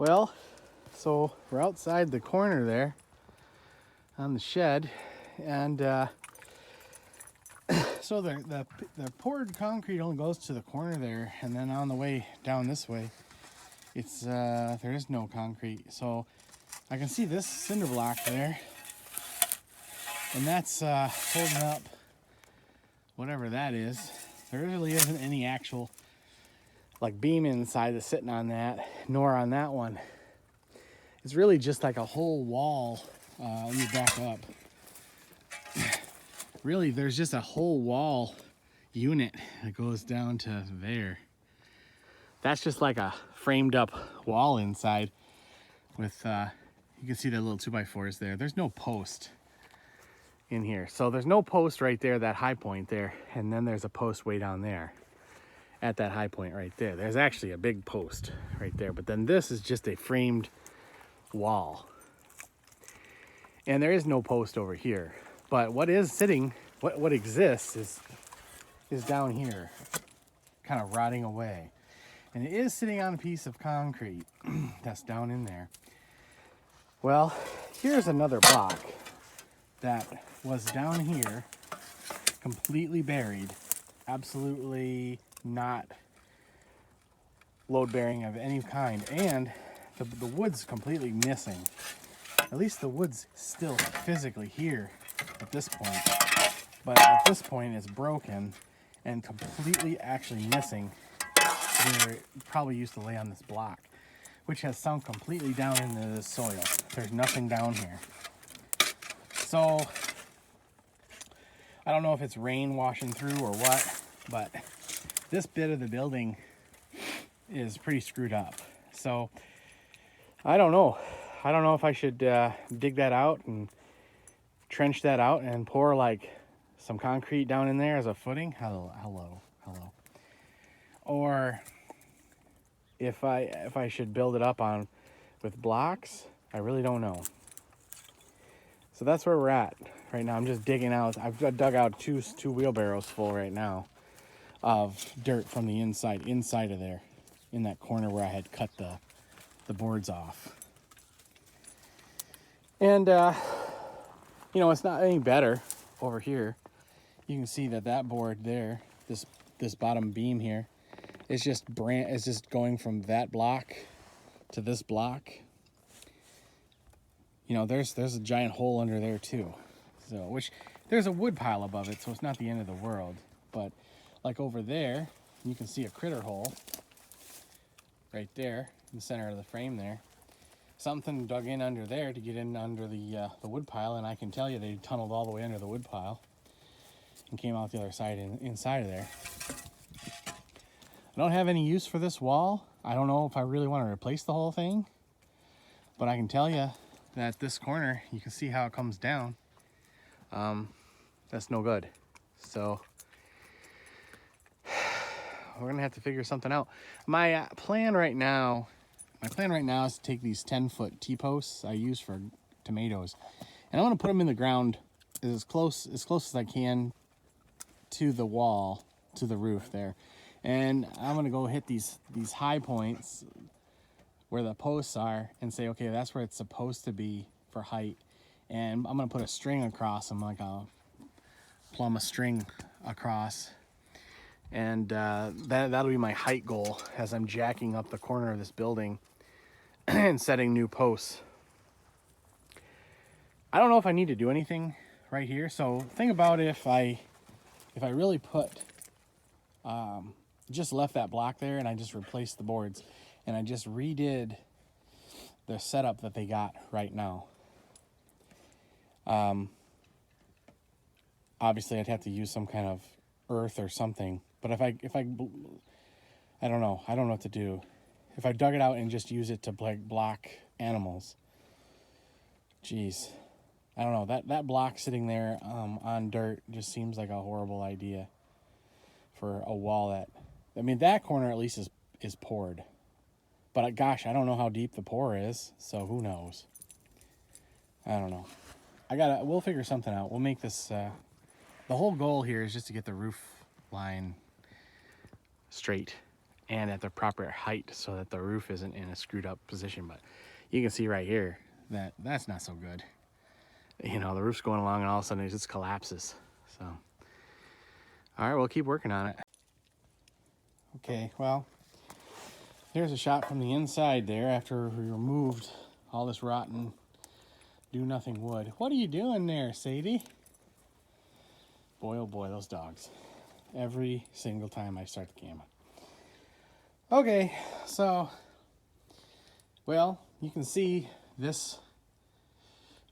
Well, so we're outside the corner there on the shed, and so the poured concrete only goes to the corner there, and then on the way down this way, it's there is no concrete. So I can see this cinder block there, and that's holding up whatever that is. There really isn't any actual like beam inside that's sitting on that, nor on that one. It's really just like a whole wall. Let me back up. Really, there's just a whole wall unit that goes down to there. That's just like a framed up wall inside with, you can see the little 2x4s there. There's no post in here. So there's no post right there, that high point there. And then there's a post way down there at that high point right there. There's actually a big post right there. But then this is just a framed wall. And there is no post over here. But what is sitting, what exists is down here, kind of rotting away. And it is sitting on a piece of concrete that's down in there. Well, here's another block that was down here, completely buried, absolutely not load bearing of any kind, and the wood's completely missing. At least the wood's still physically here at this point, but at this point it's broken and completely actually missing where it probably used to lay on this block, which has sunk completely down into the soil. There's nothing down here. So I don't know if it's rain washing through or what, but this bit of the building is pretty screwed up. So I don't know. I don't know if I should dig that out and trench that out and pour like some concrete down in there as a footing. Hello. Or if I should build it up on with blocks. I really don't know. So that's where we're at right now. I'm just digging out. I've dug out two wheelbarrows full right now of dirt from the inside of there, in that corner where I had cut the boards off. And you know, it's not any better over here. You can see that board there, this bottom beam here, is just going from that block to this block. You know, there's a giant hole under there too. So, which there's a wood pile above it, so it's not the end of the world. But like over there, you can see a critter hole right there in the center of the frame there. Something dug in under there to get in under the wood pile, and I can tell you they tunneled all the way under the wood pile and came out the other side inside of there. I don't have any use for this wall. I don't know if I really want to replace the whole thing, but I can tell you that this corner, you can see how it comes down. That's no good. So we're gonna have to figure something out. My plan right now is to take these 10-foot T-posts I use for tomatoes, and I want to put them in the ground as close as I can to the wall, to the roof there. And I'm gonna go hit these high points where the posts are and say, okay, that's where it's supposed to be for height. And I'm gonna put a string across them, like a plumb a string across. And that'll be my height goal as I'm jacking up the corner of this building and setting new posts. I don't know if I need to do anything right here. So think about if I really put, just left that block there and I just replaced the boards and I just redid the setup that they got right now. Obviously I'd have to use some kind of earth or something, but if I don't know what to do. If I dug it out and just use it to block animals, geez, I don't know, that block sitting there on dirt just seems like a horrible idea for a wall that, I mean, that corner at least is poured, but gosh, I don't know how deep the pour is, so who knows. I don't know. We'll figure something out. We'll make this, the whole goal here is just to get the roof line straight and at the proper height so that the roof isn't in a screwed up position. But you can see right here that that's not so good. You know, the roof's going along and all of a sudden it just collapses. So, all right, we'll keep working on it. Okay, well, here's a shot from the inside there after we removed all this rotten do-nothing wood. What are you doing there, Sadie? Boy, oh boy, those dogs. Every single time I start the camera. Okay, so, well, you can see this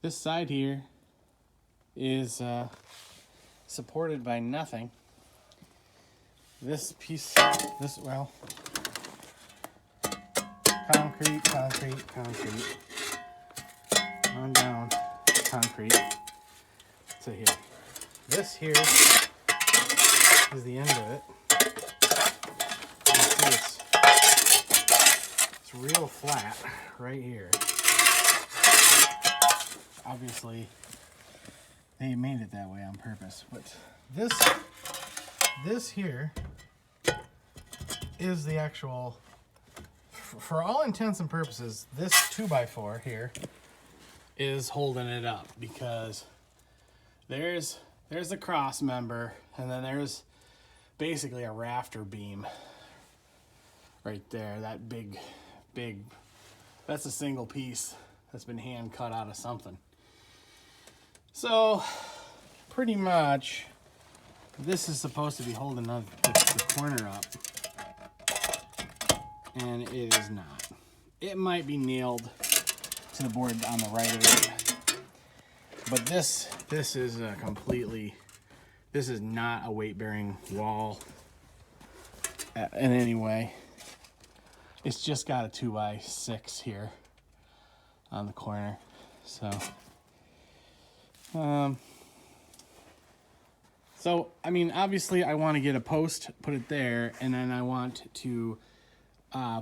side here is supported by nothing. This piece, well, concrete, on down, concrete. So here, this here is the end of it. You can see it's real flat right here. Obviously, they made it that way on purpose, but this here is the actual, for all intents and purposes, this 2x4 here is holding it up, because there's the cross member, and then there's basically a rafter beam right there. That big, that's a single piece that's been hand cut out of something. So pretty much this is supposed to be holding the corner up, and it is not. It might be nailed to the board on the right of it, but this is a completely, this is not a weight-bearing wall in any way. It's just got a 2x6 here on the corner. So I mean, obviously I want to get a post, put it there, and then I want to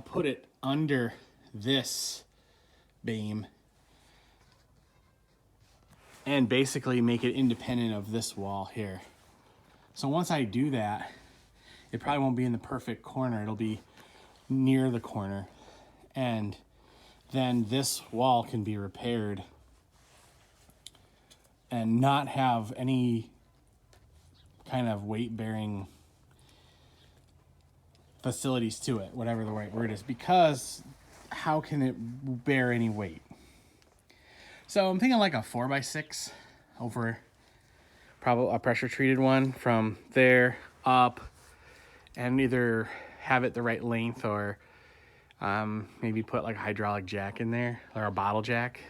put it under this beam and basically make it independent of this wall here. So once I do that, it probably won't be in the perfect corner. It'll be near the corner, and then this wall can be repaired and not have any kind of weight-bearing facilities to it, whatever the right word is, because how can it bear any weight? So I'm thinking like a 4x6 over, probably a pressure treated one from there up, and either have it the right length or maybe put like a hydraulic jack in there, or a bottle jack.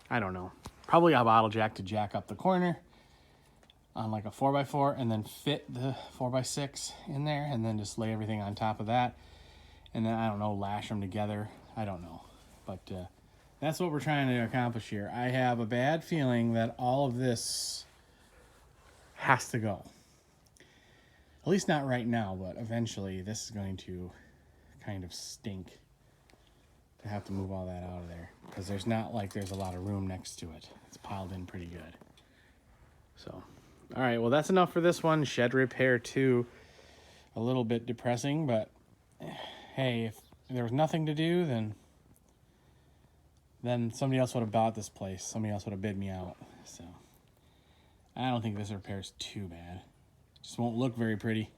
I don't know. Probably a bottle jack to jack up the corner on like a 4x4, and then fit the 4x6 in there, and then just lay everything on top of that, and then, I don't know, lash them together. I don't know, but that's what we're trying to accomplish here. I have a bad feeling that all of this has to go. At least not right now, but eventually this is going to kind of stink to have to move all that out of there, because there's not like there's a lot of room next to it. It's piled in pretty good. So, all right, well, that's enough for this one. Shed repair 2, a little bit depressing, but hey, if there was nothing to do, then somebody else would have bought this place. Somebody else would have bid me out. So I don't think this repair is too bad. Just won't look very pretty.